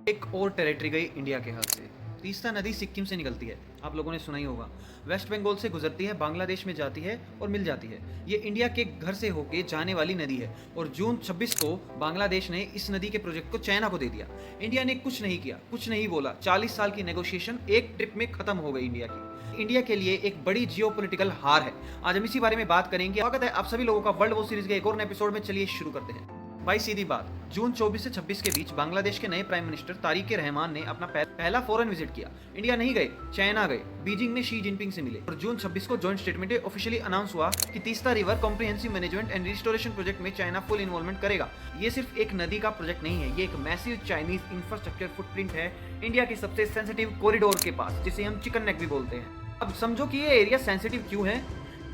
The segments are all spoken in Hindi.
एक और टेरिटरी गई इंडिया के हाथ से। तीस्ता नदी सिक्किम से निकलती है, आप लोगों ने सुना ही होगा। वेस्ट बंगाल से गुजरती है, बांग्लादेश में जाती है और मिल जाती है। ये इंडिया के घर से होके जाने वाली नदी है और जून 26 को बांग्लादेश ने इस नदी के प्रोजेक्ट को चाइना को दे दिया। इंडिया ने कुछ नहीं किया, कुछ नहीं बोला। 40 साल की नेगोशिएशन एक ट्रिप में खत्म हो गई इंडिया की। इंडिया के लिए एक बड़ी जियोपॉलिटिकल हार है। आज हम इसी बारे में बात करेंगे। स्वागत है आप सभी लोगों का वर्ल्ड वॉर सीरीज के एक और नए एपिसोड में। चलिए शुरू करते हैं। भाई सीधी बात, जून 24 से 26 के बीच बांग्लादेश के नए प्राइम मिनिस्टर तारिक रहमान ने अपना पहला फॉरेन विजिट किया। इंडिया नहीं गए, चाइना गए। बीजिंग में शी जिनपिंग से मिले और जून 26 को जॉइंट स्टेटमेंट ऑफिशियली अनाउंस हुआ कि Teesta river comprehensive management and restoration project में चाइना फुल इन्वॉल्वमेंट करेगा। ये सिर्फ एक नदी का प्रोजेक्ट नहीं है, ये एक मैसिव चाइनीज इंफ्रास्ट्रक्चर फुटप्रिंट है इंडिया की सबसे सेंसिटिव कॉरिडोर के पास, जिसे हम चिकन नेक भी बोलते हैं। अब समझो कि ये एरिया सेंसिटिव क्यों है।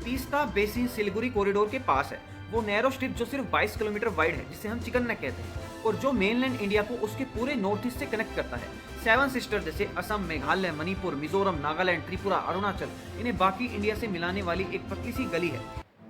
तीस्ता बेसिन सिलीगुड़ी कॉरिडोर के पास है, वो नैरो स्ट्रिप जो सिर्फ 22 किलोमीटर वाइड है, जिसे हम चिकन नेक कहते हैं, और जो मेनलैंड इंडिया को उसके पूरे नॉर्थ ईस्ट से कनेक्ट करता है। सेवन सिस्टर जैसे असम, मेघालय, मणिपुर, मिजोरम, नागालैंड, त्रिपुरा, अरुणाचल, इन्हें बाकी इंडिया से मिलाने वाली एक पतली सी गली है।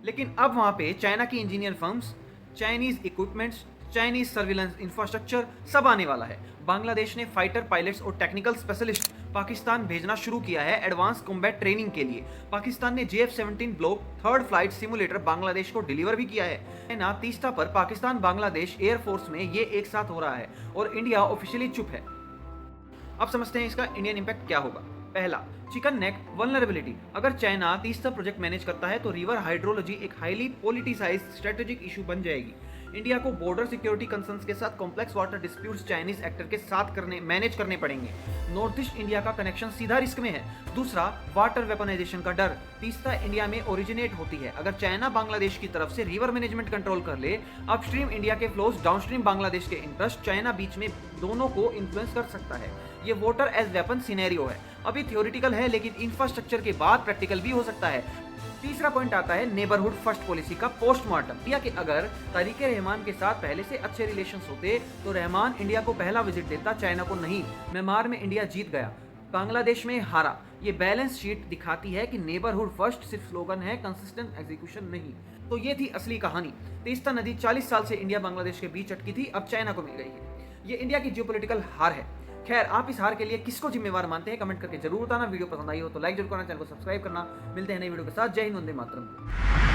लेकिन अब वहाँ पे चाइना की engineer firms, Chinese equipments, Chinese surveillance infrastructure सब आने वाला है। बांग्लादेश ने फाइटर पायलट्स और टेक्निकल स्पेशलिस्ट पाकिस्तान भेजना शुरू किया है एडवांस कॉम्बैट ट्रेनिंग के लिए। पाकिस्तान ने JF-17 block third flight simulator Bangladesh को डिलीवर भी किया है ना। तीस्ता पर पाकिस्तान बांग्लादेश एयरफोर्स में ये एक साथ हो रहा है और इंडिया ऑफिशियली चुप है। अब समझते हैं इसका इंडियन इंपैक्ट क्या होगा। पहला, चिकन नेक वल्नरेबिलिटी। अगर चाइना तीस्ता प्रोजेक्ट मैनेज करता है तो रिवर हाइड्रोलॉजी एक हाईली पॉलिटिसाइज्ड स्ट्रेटेजिक इशू बन जाएगी। इंडिया को बॉर्डर सिक्योरिटी कंसर्न्स के साथ complex water disputes Chinese actor के साथ मैनेज करने पड़ेंगे। नॉर्थ ईस्ट इंडिया का कनेक्शन सीधा रिस्क में है। दूसरा, वाटर वेपनाइजेशन का डर। तीस्ता इंडिया में ओरिजिनेट होती है। अगर चाइना बांग्लादेश की तरफ से रिवर मैनेजमेंट कंट्रोल कर ले, अपस्ट्रीम इंडिया के फ्लोज, डाउनस्ट्रीम बांग्लादेश के इंटरेस्ट, चाइना बीच में दोनों को इन्फ्लुएंस कर सकता है। ये वाटर एज वेपन सिनेरियो है। अभी थियोरिटिकल है, लेकिन इंफ्रास्ट्रक्चर के बाद प्रैक्टिकल भी हो सकता है। तीसरा पॉइंट आता है नेबरहुड फर्स्ट पॉलिसी का पोस्टमार्टम। इंडिया के अगर तारिक रहमान के साथ पहले से अच्छे रिलेशंस होते तो रहमान इंडिया को पहला विजिट देता, चाइना को नहीं। म्यांमार में इंडिया जीत गया, बांग्लादेश में हारा। ये बैलेंस शीट दिखाती है कि नेबरहुड फर्स्ट सिर्फ स्लोगन है, कंसिस्टेंट एग्जीक्यूशन नहीं। तो ये थी असली कहानी। तीस्ता नदी 40 साल से इंडिया बांग्लादेश के बीच अटकी थी, अब चाइना को मिल गई है। ये इंडिया की जियोपॉलिटिकल हार है। खैर, आप इस हार के लिए किसको जिम्मेवार मानते हैं, कमेंट करके जरूर बताना। वीडियो पसंद आई हो तो लाइक जरूर करना, चैनल को सब्सक्राइब करना। मिलते हैं नई वीडियो के साथ। जय हिंद, वंदे मातरम।